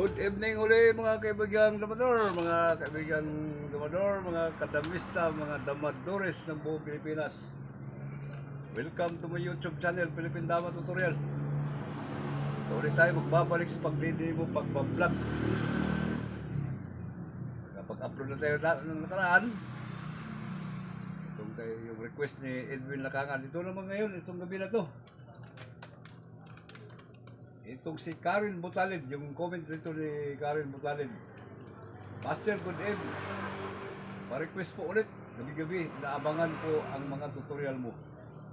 Good evening uli mga kaibigang damador, mga kadamista, mga damadores ng buong Pilipinas. Welcome to my YouTube channel, Philippine Dama Tutorial. Ito ulit tayo magbabalik sa pagbablog. Kapag-upload na tayo ng nakaraan, itong yung request ni Edwin Lacangan. Ito naman ngayon, itong gabi na to. Itong si Karen Butalid, yung comment dito ni Karen Butalid. Master, good evening. Pa-request po ulit, gabi-gabi, naabangan ko ang mga tutorial mo.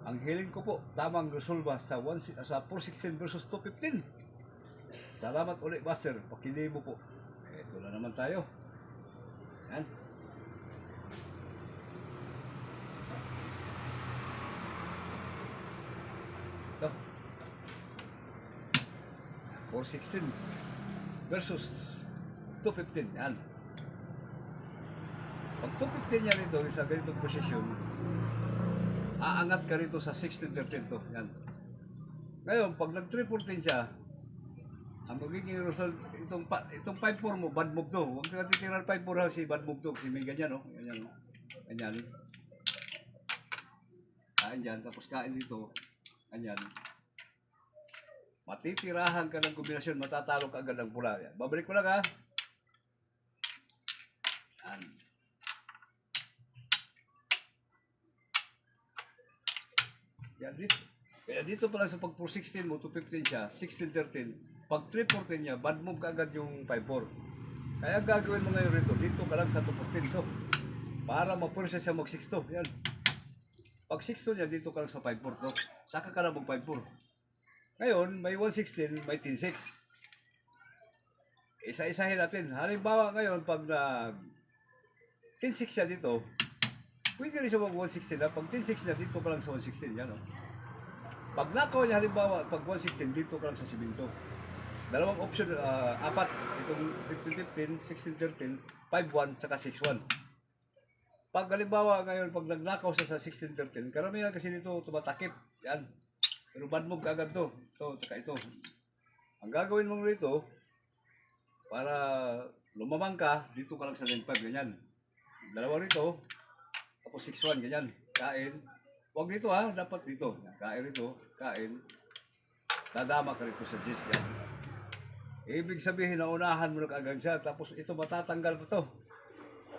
Ang hiling ko po, tamang resolva sa 416 versus 215. Salamat ulit, Master. Pakili mo po. Ito na naman tayo. Yan. Ito. 416 versus 215. Yan. Pag 215 yan ito, sa ganitong posisyon, aangat ka rito sa 1613 to. Yan. Ngayon, pag nag-314 siya, ang magiging result, itong 5-4 mo, bad move to. Huwag ka titiran 5-4 si bad move to. Kasi may ganyan, no? Ganyan, no? Ganyan. Kain dyan, tapos kain dito. Ganyan. Matitirahan ka ng kombinasyon, matatalo ka agad ng pula. Yan. Babalik ko lang, ha? Yan. Yan, dito. Kaya dito pa lang sa pag 416 mo, 215 siya, 1613. Pag 314 niya, bad move ka agad yung 54. Kaya gagawin mo ngayon rito, dito ka lang sa 214 to. Para mapursa siya mag 6-2. Yan. Pag 6-2 niya, dito ka lang sa 54 to. Saka ka na mag 54. Ngayon, may 116, may 10-6. Isa-isahin natin. Halimbawa ngayon, pag 10-6 siya dito, pwede rin siya mag 116 na. Pag 10-6 na, dito ka lang sa 116. Yan, no? Pag nakaw niya, halimbawa, pag 116, dito ka lang sa 7-2. Dalawang option, apat. Itong 15-15, 16-13, 5-1, saka 6-1. Pag halimbawa ngayon, pag nagnakaw siya sa 16-13, karamihan kasi dito tumatakip. Yan. Pero bad move agad to. Ito, saka ito. Ang gagawin mo rito, para lumamang ka, dito ka lang sa 9-5, ganyan. Dalawa rito, tapos 6-1, ganyan. Kain. Huwag dito, ha, dapat dito. Kain rito, kain. Dadama ka rito sa gis, yan. Ibig sabihin na unahan mo na kaagad siya, tapos ito matatanggal ko to.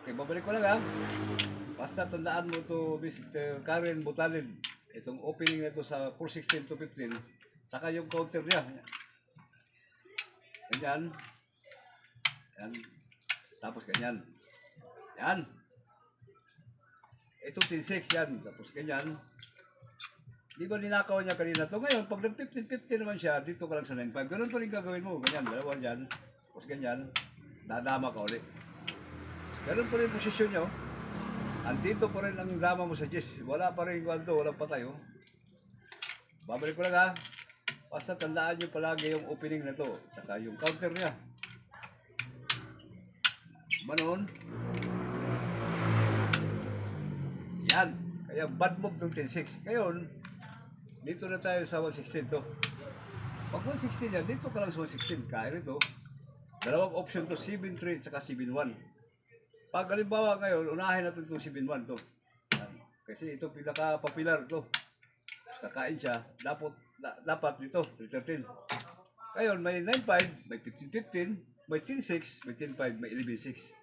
Okay, babalik ko lang, ha. Basta tandaan mo to, Mr. Karen Butalid. Itong opening na ito sa 416 to 15, saka yung counter niya. Ganyan. Yan. Tapos ganyan. Yan. Ito 10-6 yan. Tapos ganyan. Di ba ninakaw niya kanina to? Ngayon, pag nag-15-15 naman siya, dito ka lang sa 9-5. Ganun pa rin gagawin mo. Ganyan. Dalawa dyan. Tapos ganyan. Dadama ka ulit. Ganun pa rin posisyon niya. Andito pa rin ang dama mo sa gis. Wala pa rin kwanto, walang patay. Oh. Babalik ko lang, ha. Basta tandaan nyo palagi yung opening na to. Tsaka yung counter niya. Manon. Yan. Kaya bad move itong 10-6. Ngayon, dito na tayo sa 116 to. Pag 116 yan, dito ka lang sa 116. Kaya rito. Dalawang option to, 7-3 tsaka 7-1. Pag halimbawa ngayon, unahin natin itong 7-1 to. Kasi ito pinaka-popular to. Kakain siya, dapat dito, 3-13. Ngayon, may 9-5, may 15-15, may 10-6, may 10-5, may 11-6.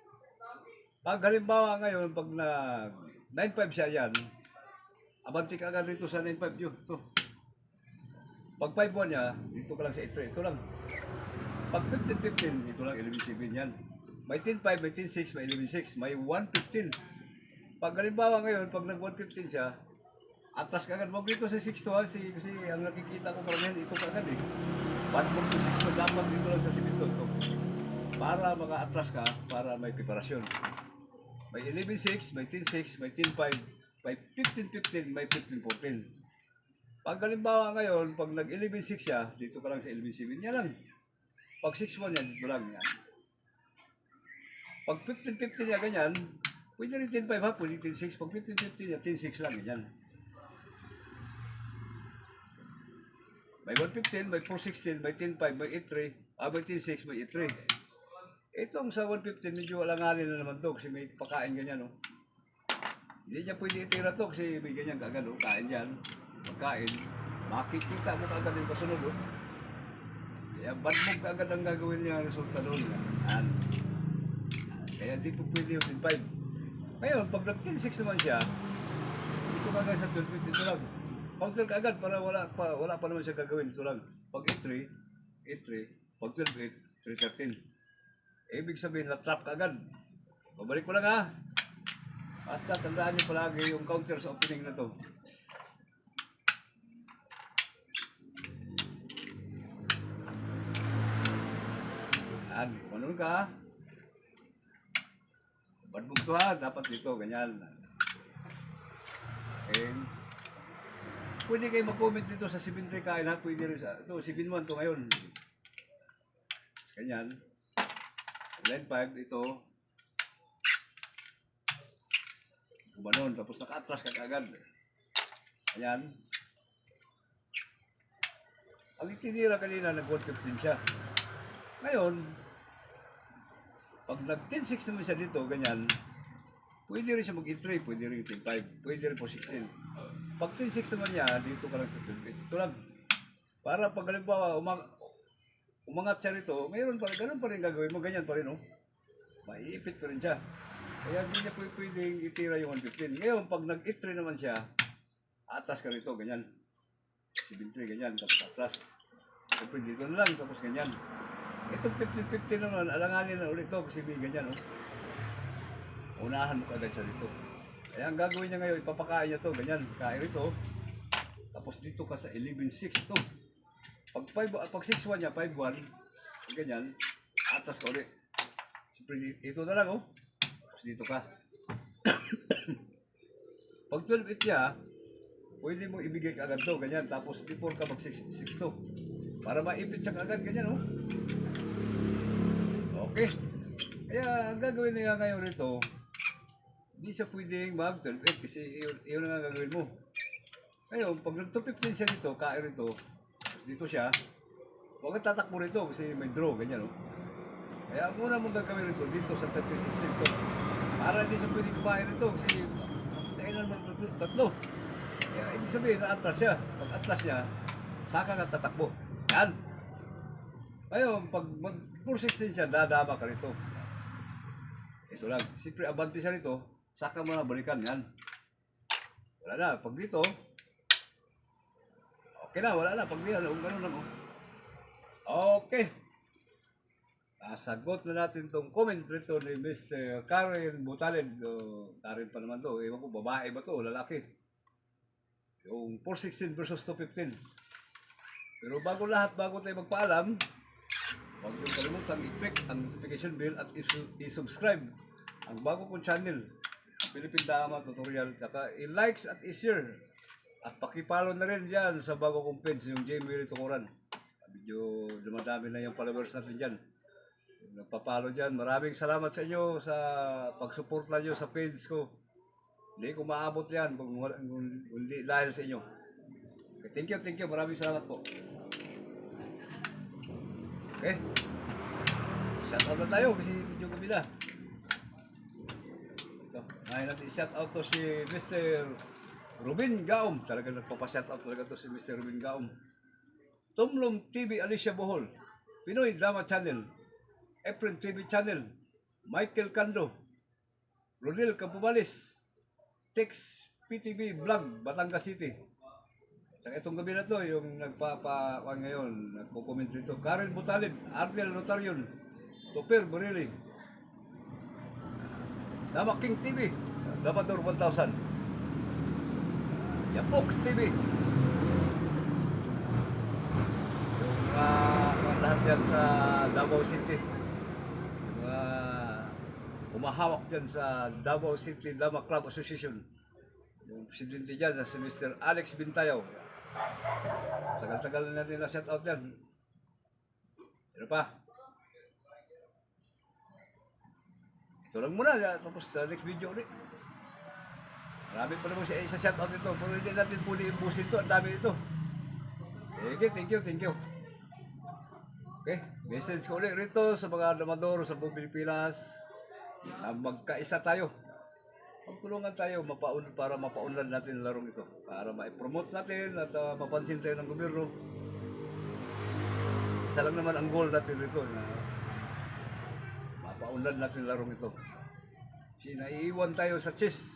Pag halimbawa ngayon, pag na 9-5 siya yan, abanti ka agad dito sa 9-5 yun. Ito. Pag 5-1 niya, dito ka lang sa 8-3. Ito lang. Pag 15-15, ito lang 11-7 yan. May 10-5, may 10-6, may 11-6, may 1-15. Pag halimbawa ngayon, pag nag-1-15 siya, atras ka agad. Huwag dito sa 6-2 kasi ang nakikita ko parang ito ka agad eh. Bad move to 6-2, dapat dito lang sa 7-2 ito. Para maka-atras ka, para may preparasyon. May 11-6, may 10-6, may 10-5, may 15-15, may 15-14. Pag halimbawa ngayon, pag nag-11-6 siya, dito ka lang sa 11-7, yan lang. Pag 6-1 yan, dito lang yan. Pag 15-15 niya ganyan, pwede rin 10-5 ha, pwede 10-6. Pag 15-15 niya, 10-6 lang, ganyan. May 115, may 416, may 105, may 83, may 106, may 83. Itong sa 115, medyo alanganin na naman to kasi may pakain ganyan, no? Hindi niya pwede itira to kasi may ganyan kagad, no? Kain yan, pagkain. Makikita mo kagad yung kasunod, no? Kaya bad move kagad ang gagawin niya ang resulta doon. Yan. Kaya di po pwede yung 10-5. Ngayon, pag nag-10-6 naman siya, ito kagad sa 12-8, ito lang. Counter kagad para wala pa naman siya gagawin, ito lang. Pag 8-3, 8-3, pag 12-8, 3-13. Ibig sabihin, na-trap ka agad. Babalik ko lang ha. Basta tandaan niyo palagi yung counter sa opening na to. Yan, manun ka. Bad move to ha, dapat dito, ganyan. Okay. Pwede kayo mag-comment dito sa 7-3 kain ha, pwede rin sa, ito 7-1 to ngayon. Ganyan. Line 5, ito. Gumanon, tapos naka-atras ka agad. Ayan. Ang itinira kanina, nag-115 siya. Ngayon, pag nag-10-6 naman siya dito, ganyan, pwede rin siya mag-3, pwede rin 10-5, pwede rin po 16. Pag 10-6 naman niya, dito ka lang sa 12. Ito lang. Para pag halimbawa, umangat siya rito, mayroon pa rin, ganun pa rin gagawin mo, ganyan pa rin, no? Maiipit pa rin siya. Kaya hindi niya pwedeng itira yung 115. Ngayon, pag nag-3 naman siya, atas ka rito, ganyan. 7-3, ganyan, tapos atras. Siyempre dito na lang, tapos ganyan. Itong 15-15 naman, alanganin na ulit ito, kasi may ganyan, no? Unahan mo kagad siya dito. Kaya ang gagawin niya ngayon, ipapakain niya to, ganyan, kain rito. Tapos dito ka sa 11-6 to. Pag 6-1 niya, 5-1, ganyan, atas ka ulit. Siyempre, ito na lang, oh. Tapos dito ka. Pag 12-8 niya, pwede mo ibigay ka agad to, ganyan. Tapos before ka mag 6 to. Para maipit siya agad, ganyan, oh. Okay. Kaya, ang gagawin niya ngayon rito, hindi siya pwedeng mag 12-8 kasi iyon na nga gagawin mo. Ngayon, pag nag-215 siya dito, kain rito, dito siya, huwag kang tatakbo rito kasi may draw, ganyan, no? Kaya ang muna mong gagawin rito, dito sa 13-16 to. Para hindi siya pwede kumain rito kasi kailan naman tatlo. Kaya ibig sabihin, na-atras siya. Pag atras niya, saka ka tatakbo. Yan. Ngayon, pag mag-4-16 siya, dadama ka rito. Ito lang. Siyempre, abante siya rito, saka mo na balikan. Yan. Wala na. Pag dito, okay na, wala na. Pag dito, ganun lang. Okay. Sagot na natin itong comment rito ni Mr. Karen Butalin. Karen pa naman to. Ewan ko, babae ba to o lalaki? Yung 416 versus 215. Pero bago lahat, bago tayo magpaalam, huwag yung kalimutan i-click ang notification bell at i-subscribe ang bago kong channel, Philippine Dama Tutorial. Tsaka i-likes at i-share. At pakipalo na rin dyan sa bago kong page, yung Jamie Tukuran. Medyo dumadami na yung followers natin dyan. Nagpapalo dyan. Maraming salamat sa inyo sa pagsuporta nyo sa page ko. Hindi ko maabot yan kung hindi dahil sa inyo. Okay, thank you. Maraming salamat po. Okay. Shout out na tayo kasi medyo kumila. So, ngayon natin shout out to si Mr. Ruben Gaum. Talagang nagpapa-shout out talaga to si Mr. Ruben Gaum. Tumlong TV Alicia Bohol. Pinoy Drama Channel. Efren TV Channel, Michael Cando, Rodel Campobalis, Tex PTV Vlog, Batangas City. Sa itong gabi na to, yung nagpapakwan ngayon, nagko-comment dito, Karen Butalib, Arnel Notarion, Tupir Borelli, Damak King TV, Damador 1000, Yapox TV, yung lahat yan sa Davao City. Umahawak dyan sa Davao City Dama Club Association. Yung presidente dyan na si Mr. Alex Bintayaw. Tagal-tagal na natin na shout out yan. Ano pa? Ito lang muna. Tapos sa next video ulit. Marami pa naman sa shout out ito. Pero hindi natin puli ibusin ito. Ang dami ito. Sige, thank you. Okay, message ko ulit rito sa mga damador sa buong Pilipinas na magkaisa tayo. Magtulungan tayo para mapaunlad natin ang larong ito. Para ma-promote natin at mapansin tayo ng gobyerno. Isa lang naman ang goal natin dito na mapaunlad natin ang larong ito. Kasi naiiwan tayo sa chess.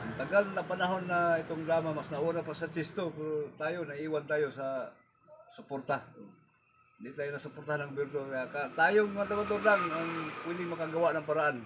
Ang tagal na panahon na itong drama, mas nauna pa sa chess to, pero tayo, naiiwan tayo sa suporta. Hindi tayo nasuportahan ng gobyerno. Kaya tayong mga damador lang ang pwedeng makagawa ng paraan